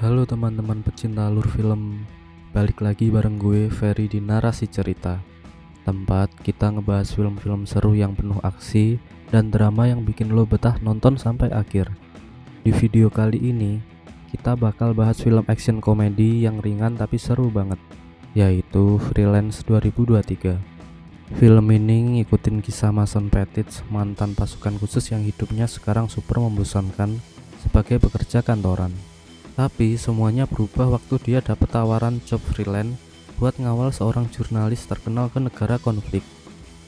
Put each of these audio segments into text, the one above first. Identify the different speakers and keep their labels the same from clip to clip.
Speaker 1: Halo teman-teman pecinta alur film, balik lagi bareng gue Ferry di Narasi Cerita, tempat kita ngebahas film-film seru yang penuh aksi dan drama yang bikin lo betah nonton sampai akhir. Di video kali ini, kita bakal bahas film action komedi yang ringan tapi seru banget, yaitu Freelance 2023. Film ini ngikutin kisah Mason Pettit, mantan pasukan khusus yang hidupnya sekarang super membosankan sebagai pekerja kantoran. Tapi semuanya berubah waktu dia dapat tawaran job freelance buat ngawal seorang jurnalis terkenal ke negara konflik.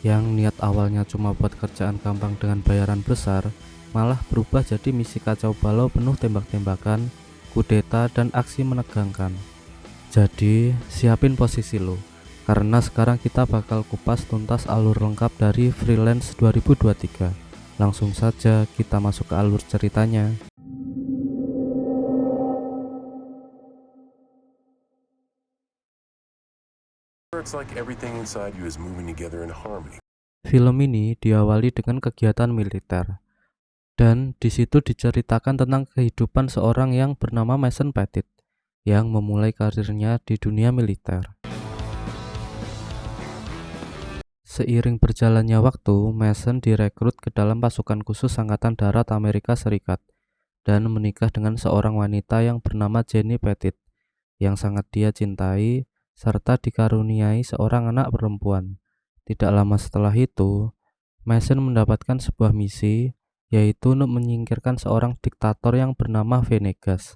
Speaker 1: Yang niat awalnya cuma buat kerjaan gampang dengan bayaran besar, malah berubah jadi misi kacau balau penuh tembak-tembakan, kudeta, dan aksi menegangkan. Jadi siapin posisi lo, karena sekarang kita bakal kupas tuntas alur lengkap dari Freelance 2023. Langsung saja kita masuk ke alur ceritanya.
Speaker 2: It's like everything inside you is moving together in harmony.
Speaker 1: Film ini diawali dengan kegiatan militer, dan di situ diceritakan tentang kehidupan seorang yang bernama Mason Pettit yang memulai karirnya di dunia militer. Seiring berjalannya waktu, Mason direkrut ke dalam pasukan khusus Angkatan Darat Amerika Serikat dan menikah dengan seorang wanita yang bernama Jenny Pettit yang sangat dia cintai serta dikaruniai seorang anak perempuan. Tidak lama setelah itu, Mason mendapatkan sebuah misi, yaitu untuk menyingkirkan seorang diktator yang bernama Venegas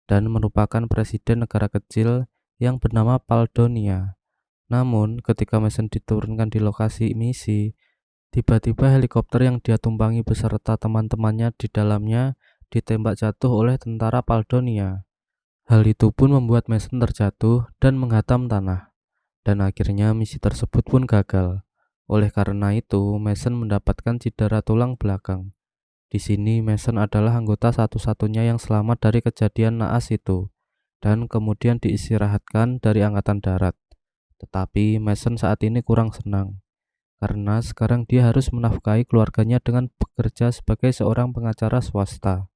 Speaker 1: dan merupakan presiden negara kecil yang bernama Paldonia. Namun, ketika Mason diturunkan di lokasi misi, tiba-tiba helikopter yang dia tumpangi beserta teman-temannya di dalamnya ditembak jatuh oleh tentara Paldonia. Hal itu pun membuat Mason terjatuh dan menghantam tanah, dan akhirnya misi tersebut pun gagal. Oleh karena itu, Mason mendapatkan cedera tulang belakang. Di sini Mason adalah anggota satu-satunya yang selamat dari kejadian naas itu, dan kemudian diistirahatkan dari Angkatan Darat. Tetapi Mason saat ini kurang senang, karena sekarang dia harus menafkahi keluarganya dengan bekerja sebagai seorang pengacara swasta.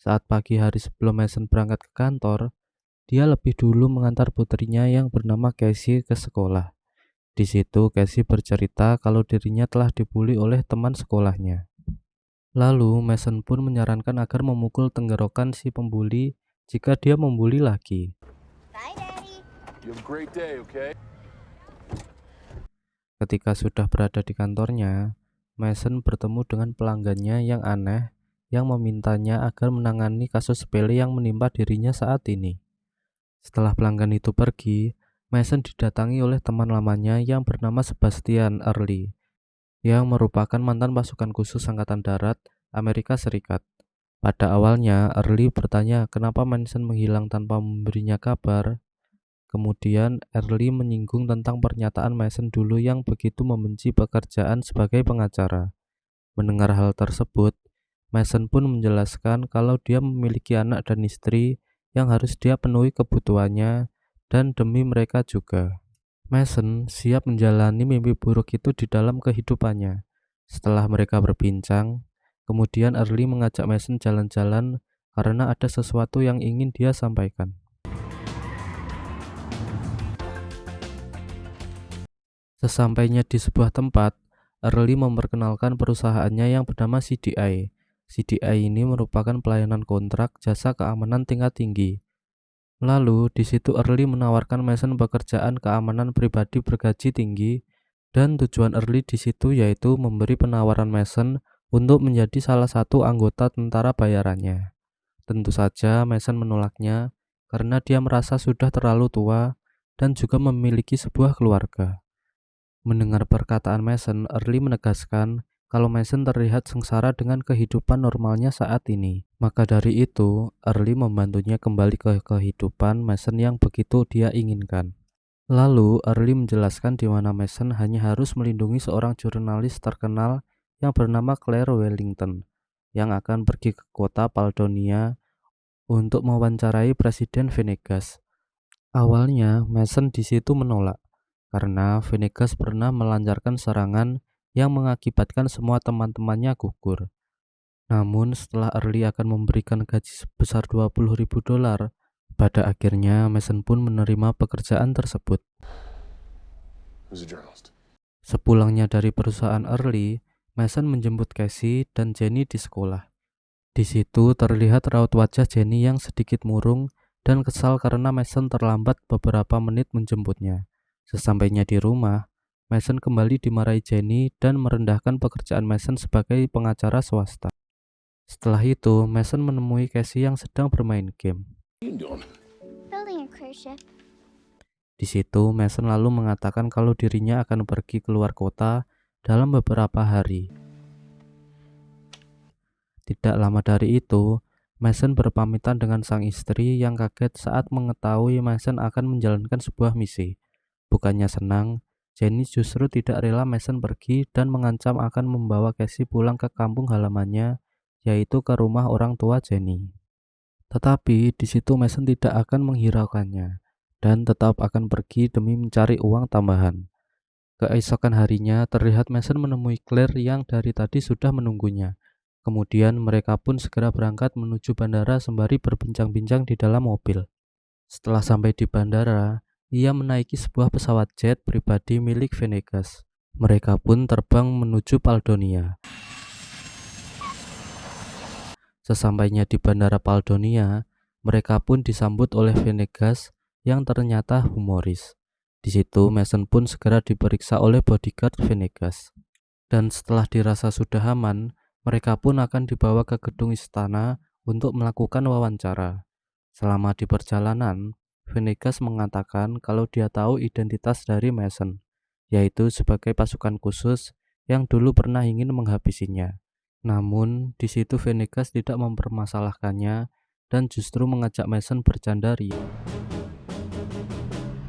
Speaker 1: Saat pagi hari sebelum Mason berangkat ke kantor, dia lebih dulu mengantar putrinya yang bernama Casey ke sekolah. Di situ Casey bercerita kalau dirinya telah dibully oleh teman sekolahnya. Lalu Mason pun menyarankan agar memukul tenggorokan si pembuli jika dia membuli lagi.
Speaker 3: Bye, Daddy.
Speaker 2: You have a great day, okay?
Speaker 1: Ketika sudah berada di kantornya, Mason bertemu dengan pelanggannya yang aneh yang memintanya agar menangani kasus sepele yang menimpa dirinya saat ini. Setelah pelanggan itu pergi, Mason didatangi oleh teman lamanya yang bernama Sebastian Early, yang merupakan mantan pasukan khusus Angkatan Darat Amerika Serikat. Pada awalnya, Early bertanya kenapa Mason menghilang tanpa memberinya kabar. Kemudian, Early menyinggung tentang pernyataan Mason dulu yang begitu membenci pekerjaan sebagai pengacara. Mendengar hal tersebut, Mason pun menjelaskan kalau dia memiliki anak dan istri yang harus dia penuhi kebutuhannya dan demi mereka juga. Mason siap menjalani mimpi buruk itu di dalam kehidupannya. Setelah mereka berbincang, kemudian Early mengajak Mason jalan-jalan karena ada sesuatu yang ingin dia sampaikan. Sesampainya di sebuah tempat, Early memperkenalkan perusahaannya yang bernama CDI. CDI ini merupakan pelayanan kontrak jasa keamanan tingkat tinggi. Lalu di situ Early menawarkan Mason pekerjaan keamanan pribadi bergaji tinggi, dan tujuan Early di situ yaitu memberi penawaran Mason untuk menjadi salah satu anggota tentara bayarannya. Tentu saja Mason menolaknya karena dia merasa sudah terlalu tua dan juga memiliki sebuah keluarga. Mendengar perkataan Mason, Early menegaskan kalau Mason terlihat sengsara dengan kehidupan normalnya saat ini. Maka dari itu, Early membantunya kembali ke kehidupan Mason yang begitu dia inginkan. Lalu, Early menjelaskan di mana Mason hanya harus melindungi seorang jurnalis terkenal yang bernama Claire Wellington yang akan pergi ke kota Paldonia untuk mewawancarai Presiden Venegas. Awalnya, Mason di situ menolak karena Venegas pernah melancarkan serangan yang mengakibatkan semua teman-temannya gugur. Namun setelah Early akan memberikan gaji sebesar $20.000, Pada akhirnya, Mason pun menerima pekerjaan tersebut.
Speaker 2: Who's a journalist?
Speaker 1: Sepulangnya dari perusahaan Early, Mason menjemput Casey dan Jenny di sekolah. Di situ terlihat raut wajah Jenny yang sedikit murung dan kesal karena Mason terlambat beberapa menit menjemputnya. Sesampainya di rumah, Mason kembali dimarahi Jenny dan merendahkan pekerjaan Mason sebagai pengacara swasta. Setelah itu, Mason menemui Casey yang sedang bermain game.
Speaker 2: What are you doing?
Speaker 3: Building a cruise ship.
Speaker 1: Di situ, Mason lalu mengatakan kalau dirinya akan pergi keluar kota dalam beberapa hari. Tidak lama dari itu, Mason berpamitan dengan sang istri yang kaget saat mengetahui Mason akan menjalankan sebuah misi. Bukannya senang, Jenny justru tidak rela Mason pergi dan mengancam akan membawa Casey pulang ke kampung halamannya, yaitu ke rumah orang tua Jenny. Tetapi di situ Mason tidak akan menghiraukannya dan tetap akan pergi demi mencari uang tambahan. Keesokan harinya terlihat Mason menemui Claire yang dari tadi sudah menunggunya. Kemudian mereka pun segera berangkat menuju bandara sembari berbincang-bincang di dalam mobil. Setelah sampai di bandara, ia menaiki sebuah pesawat jet pribadi milik Venegas. Mereka pun terbang menuju Paldonia. Sesampainya di bandara Paldonia, mereka pun disambut oleh Venegas yang ternyata humoris. Di situ Mason pun segera diperiksa oleh bodyguard Venegas. Dan setelah dirasa sudah aman, mereka pun akan dibawa ke gedung istana untuk melakukan wawancara. Selama di perjalanan, Venegas mengatakan kalau dia tahu identitas dari Mason, yaitu sebagai pasukan khusus yang dulu pernah ingin menghabisinya. Namun, di situ Venegas tidak mempermasalahkannya dan justru mengajak Mason bercanda ria.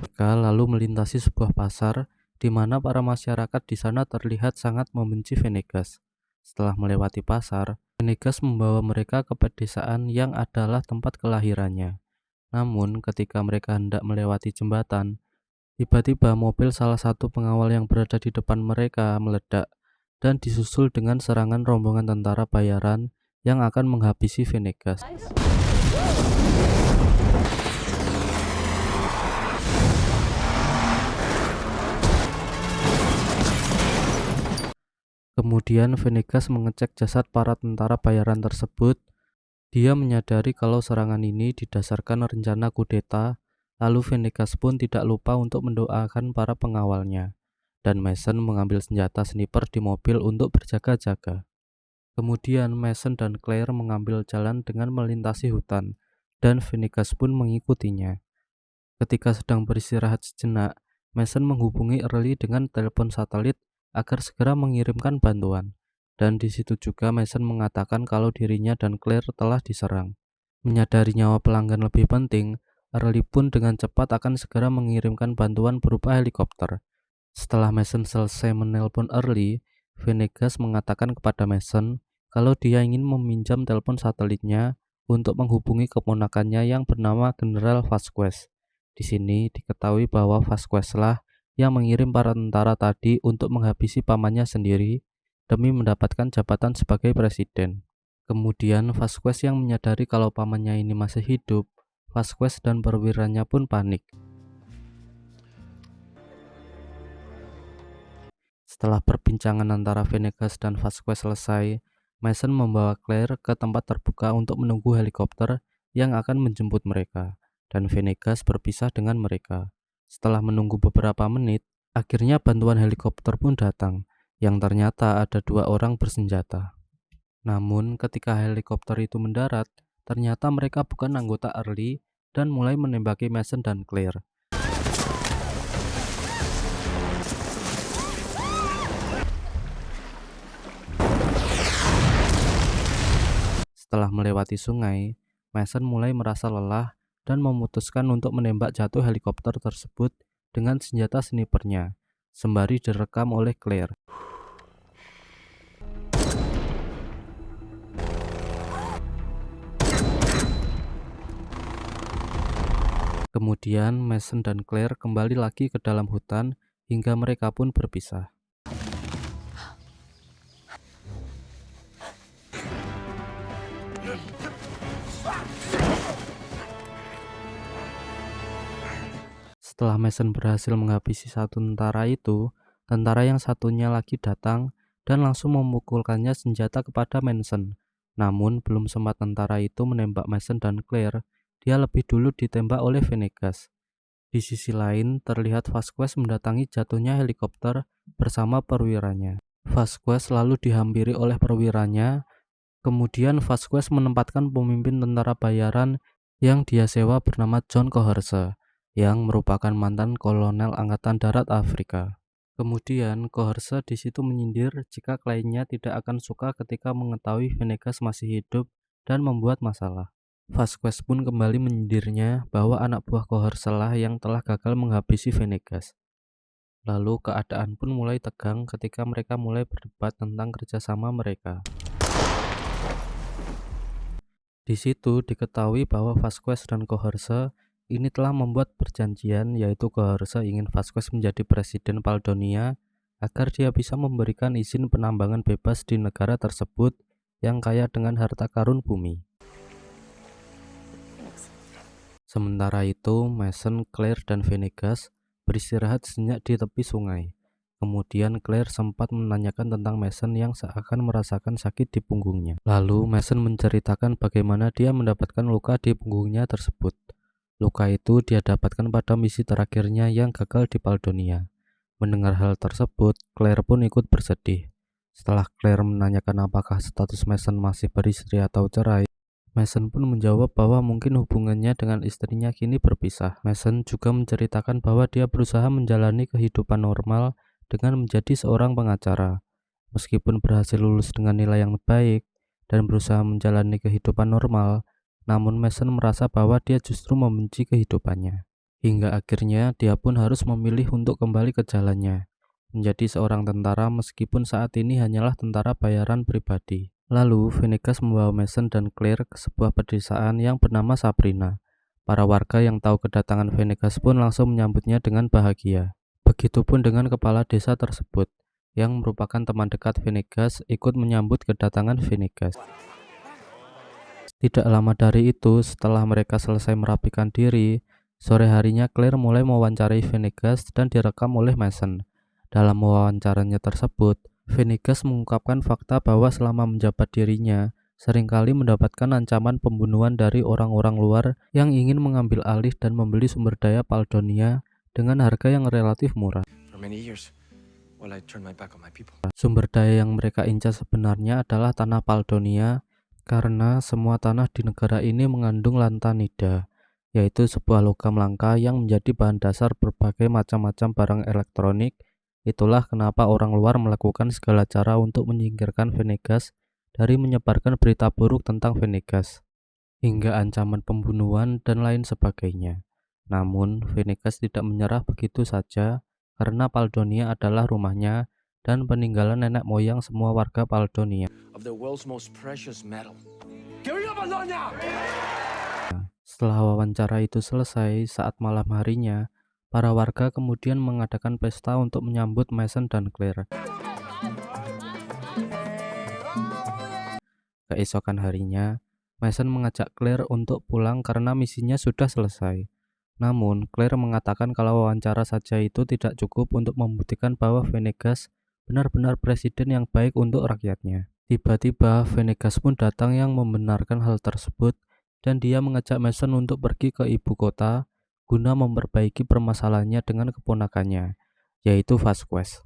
Speaker 1: Mereka lalu melintasi sebuah pasar di mana para masyarakat di sana terlihat sangat membenci Venegas. Setelah melewati pasar, Venegas membawa mereka ke pedesaan yang adalah tempat kelahirannya. Namun, ketika mereka hendak melewati jembatan, tiba-tiba mobil salah satu pengawal yang berada di depan mereka meledak dan disusul dengan serangan rombongan tentara bayaran yang akan menghabisi Venegas. Kemudian Venegas mengecek jasad para tentara bayaran tersebut. Dia menyadari kalau serangan ini didasarkan rencana kudeta, lalu Venegas pun tidak lupa untuk mendoakan para pengawalnya. Dan Mason mengambil senjata sniper di mobil untuk berjaga-jaga. Kemudian Mason dan Claire mengambil jalan dengan melintasi hutan, dan Venegas pun mengikutinya. Ketika sedang beristirahat sejenak, Mason menghubungi Early dengan telepon satelit agar segera mengirimkan bantuan. Dan di situ juga Mason mengatakan kalau dirinya dan Claire telah diserang. Menyadari nyawa pelanggan lebih penting, Early pun dengan cepat akan segera mengirimkan bantuan berupa helikopter. Setelah Mason selesai menelpon Early, Venegas mengatakan kepada Mason kalau dia ingin meminjam telepon satelitnya untuk menghubungi keponakannya yang bernama General Vasquez. Di sini diketahui bahwa Vasquez lah yang mengirim para tentara tadi untuk menghabisi pamannya sendiri demi mendapatkan jabatan sebagai presiden. Kemudian Vasquez yang menyadari kalau pamannya ini masih hidup, Vasquez dan perwiranya pun panik. Setelah perbincangan antara Venegas dan Vasquez selesai, Mason membawa Claire ke tempat terbuka untuk menunggu helikopter yang akan menjemput mereka, dan Venegas berpisah dengan mereka. Setelah menunggu beberapa menit, akhirnya bantuan helikopter pun datang, yang ternyata ada 2 orang bersenjata. Namun ketika helikopter itu mendarat, ternyata mereka bukan anggota Early dan mulai menembaki Mason dan Claire. Setelah melewati sungai, Mason mulai merasa lelah dan memutuskan untuk menembak jatuh helikopter tersebut dengan senjata snipernya, sembari direkam oleh Claire. Kemudian Mason dan Claire kembali lagi ke dalam hutan hingga mereka pun berpisah. Setelah Mason berhasil menghabisi satu tentara itu, tentara yang satunya lagi datang dan langsung memukulkannya senjata kepada Manson. Namun, belum sempat tentara itu menembak Mason dan Claire, dia lebih dulu ditembak oleh Venegas. Di sisi lain, terlihat Vasquez mendatangi jatuhnya helikopter bersama perwiranya. Vasquez lalu dihampiri oleh perwiranya. Kemudian Vasquez menempatkan pemimpin tentara bayaran yang dia sewa bernama John Coherce, yang merupakan mantan kolonel Angkatan Darat Afrika. Kemudian Coherce di situ menyindir jika kliennya tidak akan suka ketika mengetahui Venegas masih hidup dan membuat masalah. Vasquez pun kembali menyindirnya bahwa anak buah Coherce lah yang telah gagal menghabisi Venegas. Lalu keadaan pun mulai tegang ketika mereka mulai berdebat tentang kerjasama mereka. Di situ diketahui bahwa Vasquez dan Coherce ini telah membuat perjanjian, yaitu Coherce ingin Vasquez menjadi presiden Paldonia agar dia bisa memberikan izin penambangan bebas di negara tersebut yang kaya dengan harta karun bumi. Sementara itu, Mason, Claire, dan Venegas beristirahat sejenak di tepi sungai. Kemudian Claire sempat menanyakan tentang Mason yang seakan merasakan sakit di punggungnya. Lalu Mason menceritakan bagaimana dia mendapatkan luka di punggungnya tersebut. Luka itu dia dapatkan pada misi terakhirnya yang gagal di Paldonia. Mendengar hal tersebut, Claire pun ikut bersedih. Setelah Claire menanyakan apakah status Mason masih beristri atau cerai, Mason pun menjawab bahwa mungkin hubungannya dengan istrinya kini berpisah. Mason juga menceritakan bahwa dia berusaha menjalani kehidupan normal dengan menjadi seorang pengacara. Meskipun berhasil lulus dengan nilai yang baik dan berusaha menjalani kehidupan normal, namun Mason merasa bahwa dia justru membenci kehidupannya. Hingga akhirnya dia pun harus memilih untuk kembali ke jalannya, menjadi seorang tentara meskipun saat ini hanyalah tentara bayaran pribadi. Lalu Venegas membawa Mason dan Claire ke sebuah pedesaan yang bernama Sabrina. Para warga yang tahu kedatangan Venegas pun langsung menyambutnya dengan bahagia. Begitupun dengan kepala desa tersebut, yang merupakan teman dekat Venegas, ikut menyambut kedatangan Venegas. Tidak lama dari itu, setelah mereka selesai merapikan diri, sore harinya Claire mulai mewawancarai Venegas dan direkam oleh Mason. Dalam wawancaranya tersebut, Venegas mengungkapkan fakta bahwa selama menjabat dirinya, seringkali mendapatkan ancaman pembunuhan dari orang-orang luar yang ingin mengambil alih dan membeli sumber daya Paldonia dengan harga yang relatif murah. Sumber daya yang mereka incar sebenarnya adalah tanah Paldonia, karena semua tanah di negara ini mengandung lantanida, yaitu sebuah logam langka yang menjadi bahan dasar berbagai macam-macam barang elektronik. Itulah kenapa orang luar melakukan segala cara untuk menyingkirkan Venegas dari menyebarkan berita buruk tentang Venegas, hingga ancaman pembunuhan dan lain sebagainya. Namun, Venegas tidak menyerah begitu saja karena Paldonia adalah rumahnya dan peninggalan nenek moyang semua warga Paldonia. Setelah wawancara itu selesai, saat malam harinya, para warga kemudian mengadakan pesta untuk menyambut Mason dan Claire. Keesokan harinya, Mason mengajak Claire untuk pulang karena misinya sudah selesai. Namun, Claire mengatakan kalau wawancara saja itu tidak cukup untuk membuktikan bahwa Venegas benar-benar presiden yang baik untuk rakyatnya. Tiba-tiba, Venegas pun datang yang membenarkan hal tersebut dan dia mengajak Mason untuk pergi ke ibu kota guna memperbaiki permasalahannya dengan keponakannya, yaitu Vasquez.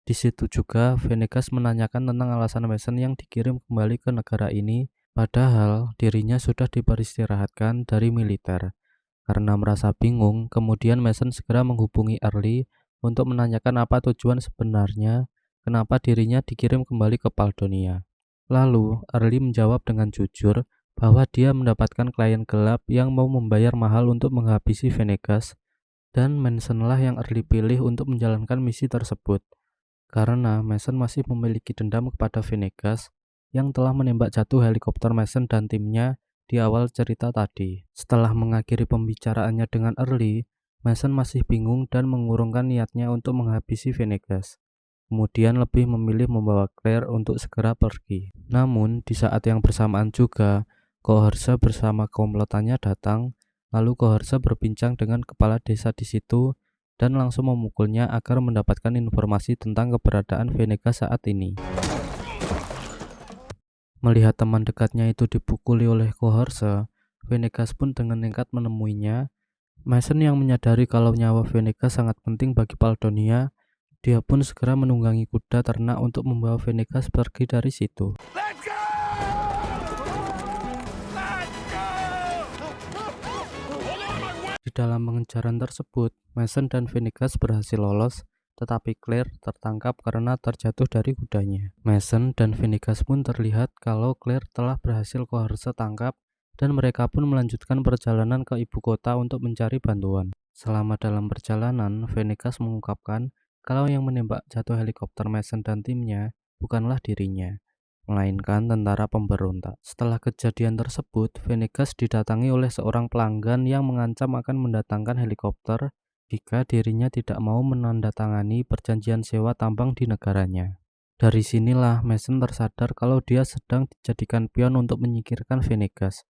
Speaker 1: Di situ juga, Venegas menanyakan tentang alasan Mason yang dikirim kembali ke negara ini, padahal dirinya sudah diperistirahatkan dari militer. Karena merasa bingung, kemudian Mason segera menghubungi Early untuk menanyakan apa tujuan sebenarnya kenapa dirinya dikirim kembali ke Paldonia. Lalu, Early menjawab dengan jujur bahwa dia mendapatkan klien gelap yang mau membayar mahal untuk menghabisi Venegas, dan Masonlah yang Early pilih untuk menjalankan misi tersebut. Karena Mason masih memiliki dendam kepada Venegas yang telah menembak jatuh helikopter Mason dan timnya di awal cerita tadi. Setelah mengakhiri pembicaraannya dengan Early, Mason masih bingung dan mengurungkan niatnya untuk menghabisi Venegas. Kemudian lebih memilih membawa Claire untuk segera pergi. Namun, di saat yang bersamaan juga, Coherce bersama komplotannya datang, Lalu Cohorse berbincang dengan kepala desa di situ dan langsung memukulnya agar mendapatkan informasi tentang keberadaan Venegas saat ini. Melihat teman dekatnya itu dipukuli oleh Cohorse, Venegas pun dengan nekat menemuinya. Mason yang menyadari kalau nyawa Venegas sangat penting bagi Paldonia, dia pun segera menunggangi kuda ternak untuk membawa Venegas pergi dari situ.
Speaker 2: Let's go! Let's go! Hold on, my way!
Speaker 1: Di dalam pengejaran tersebut, Mason dan Venegas berhasil lolos, tetapi Claire tertangkap karena terjatuh dari kudanya. Mason dan Venegas pun terlihat kalau Claire telah berhasil Cohorse tangkap dan mereka pun melanjutkan perjalanan ke ibu kota untuk mencari bantuan. Selama dalam perjalanan, Venegas mengungkapkan kalau yang menembak jatuh helikopter Mason dan timnya bukanlah dirinya, melainkan tentara pemberontak. Setelah kejadian tersebut, Venegas didatangi oleh seorang pelanggan yang mengancam akan mendatangkan helikopter jika dirinya tidak mau menandatangani perjanjian sewa tambang di negaranya. Dari sinilah Mason tersadar kalau dia sedang dijadikan pion untuk menyingkirkan Venegas.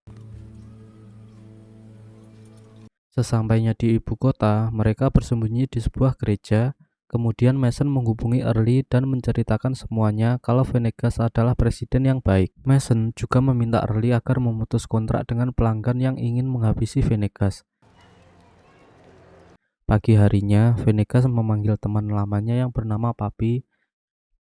Speaker 1: Sesampainya di ibu kota, mereka bersembunyi di sebuah gereja. Kemudian Mason menghubungi Early dan menceritakan semuanya kalau Venegas adalah presiden yang baik. Mason juga meminta Early agar memutus kontrak dengan pelanggan yang ingin menghabisi Venegas. Pagi harinya, Venegas memanggil teman lamanya yang bernama Papi,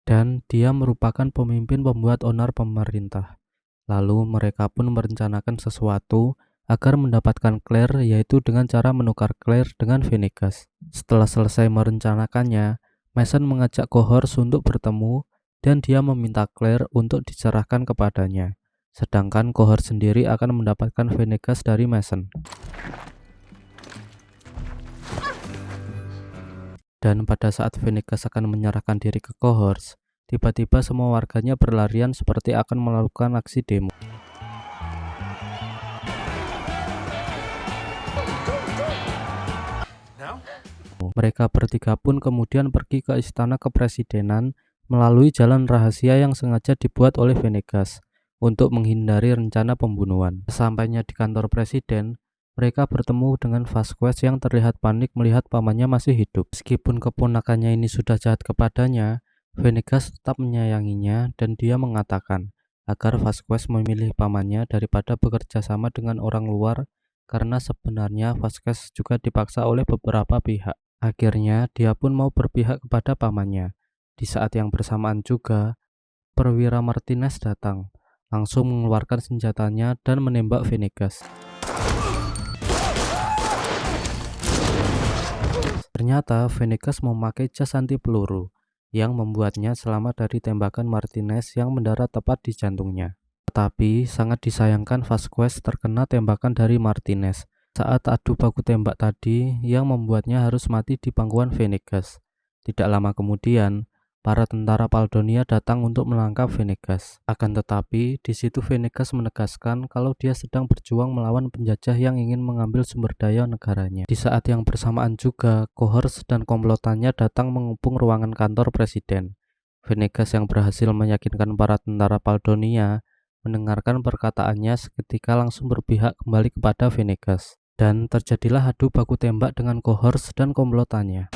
Speaker 1: dan dia merupakan pemimpin pembuat onar pemerintah. Lalu mereka pun merencanakan sesuatu agar mendapatkan Claire, yaitu dengan cara menukar Claire dengan Venegas. Setelah selesai merencanakannya, Mason mengajak Cohorse untuk bertemu dan dia meminta Claire untuk diserahkan kepadanya. Sedangkan Cohorse sendiri akan mendapatkan Venegas dari Mason. Dan pada saat Venegas akan menyerahkan diri ke Cohorse, tiba-tiba semua warganya berlarian seperti akan melakukan aksi demo. Mereka bertiga pun kemudian pergi ke istana kepresidenan melalui jalan rahasia yang sengaja dibuat oleh Venegas untuk menghindari rencana pembunuhan. Sesampainya di kantor presiden, mereka bertemu dengan Vasquez yang terlihat panik melihat pamannya masih hidup. Meskipun keponakannya ini sudah jahat kepadanya, Venegas tetap menyayanginya dan dia mengatakan agar Vasquez memilih pamannya daripada bekerja sama dengan orang luar karena sebenarnya Vasquez juga dipaksa oleh beberapa pihak. Akhirnya dia pun mau berpihak kepada pamannya. Di saat yang bersamaan juga, perwira Martinez datang, langsung mengeluarkan senjatanya dan menembak Venegas. Ternyata Venegas memakai jas anti peluru yang membuatnya selamat dari tembakan Martinez yang mendarat tepat di jantungnya. Tetapi sangat disayangkan Vasquez terkena tembakan dari Martinez saat adu baku tembak tadi yang membuatnya harus mati di pangkuan Venegas. Tidak lama kemudian, para tentara Paldonia datang untuk menangkap Venegas. Akan tetapi, di situ Venegas menegaskan kalau dia sedang berjuang melawan penjajah yang ingin mengambil sumber daya negaranya. Di saat yang bersamaan juga, Cohorse dan komplotannya datang mengepung ruangan kantor presiden. Venegas yang berhasil meyakinkan para tentara Paldonia mendengarkan perkataannya seketika langsung berpihak kembali kepada Venegas. Dan terjadilah adu baku tembak dengan Cohorse dan komplotannya.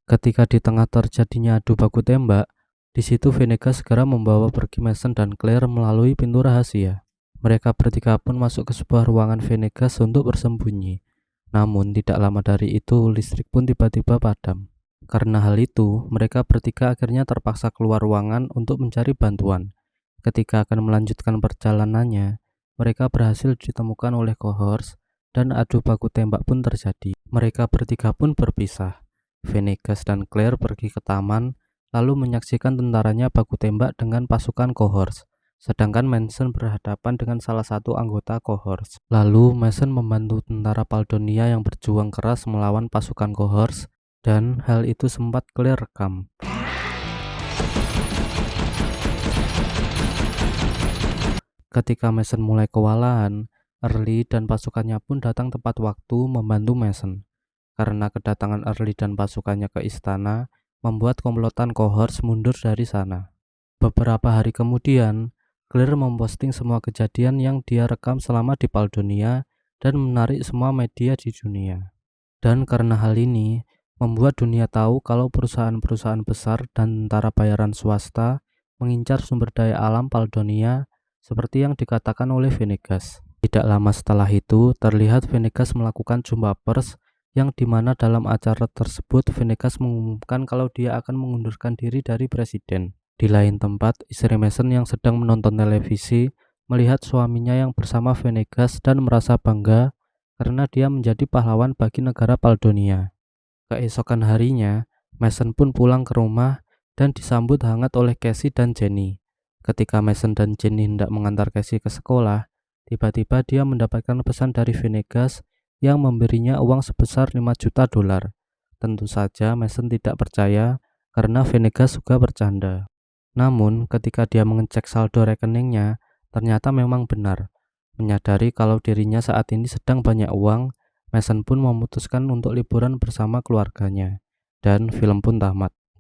Speaker 1: Ketika di tengah terjadinya adu baku tembak, di situ Venegas segera membawa pergi Mason dan Claire melalui pintu rahasia. Mereka bertiga pun masuk ke sebuah ruangan Venegas untuk bersembunyi. Namun tidak lama dari itu listrik pun tiba-tiba padam. Karena hal itu, mereka bertiga akhirnya terpaksa keluar ruangan untuk mencari bantuan. Ketika akan melanjutkan perjalanannya, mereka berhasil ditemukan oleh Cohorse dan adu baku tembak pun terjadi. Mereka bertiga pun berpisah. Venegas dan Claire pergi ke taman, lalu menyaksikan tentaranya baku tembak dengan pasukan Cohorse. Sedangkan Mason berhadapan dengan salah satu anggota Cohorse. Lalu Mason membantu tentara Paldonia yang berjuang keras melawan pasukan Cohorse, dan hal itu sempat Claire rekam. Ketika Mason mulai kewalahan, Early dan pasukannya pun datang tepat waktu membantu Mason. Karena kedatangan Early dan pasukannya ke istana, membuat komplotan Cohorse mundur dari sana. Beberapa hari kemudian, Claire memposting semua kejadian yang dia rekam selama di Paldonia dan menarik semua media di dunia. Dan karena hal ini, membuat dunia tahu kalau perusahaan-perusahaan besar dan tentara bayaran swasta mengincar sumber daya alam Paldonia seperti yang dikatakan oleh Venegas. Tidak lama setelah itu, terlihat Venegas melakukan jumpa pers yang dimana dalam acara tersebut Venegas mengumumkan kalau dia akan mengundurkan diri dari presiden. Di lain tempat, istri Mason yang sedang menonton televisi melihat suaminya yang bersama Venegas dan merasa bangga karena dia menjadi pahlawan bagi negara Paldonia. Keesokan harinya, Mason pun pulang ke rumah dan disambut hangat oleh Casey dan Jenny. Ketika Mason dan Jenny hendak mengantar Casey ke sekolah, tiba-tiba dia mendapatkan pesan dari Venegas yang memberinya uang sebesar 5 juta dolar. Tentu saja Mason tidak percaya karena Venegas juga bercanda. Namun, ketika dia mengecek saldo rekeningnya, ternyata memang benar. Menyadari kalau dirinya saat ini sedang banyak uang, Mason pun memutuskan untuk liburan bersama keluarganya. Dan film pun tamat.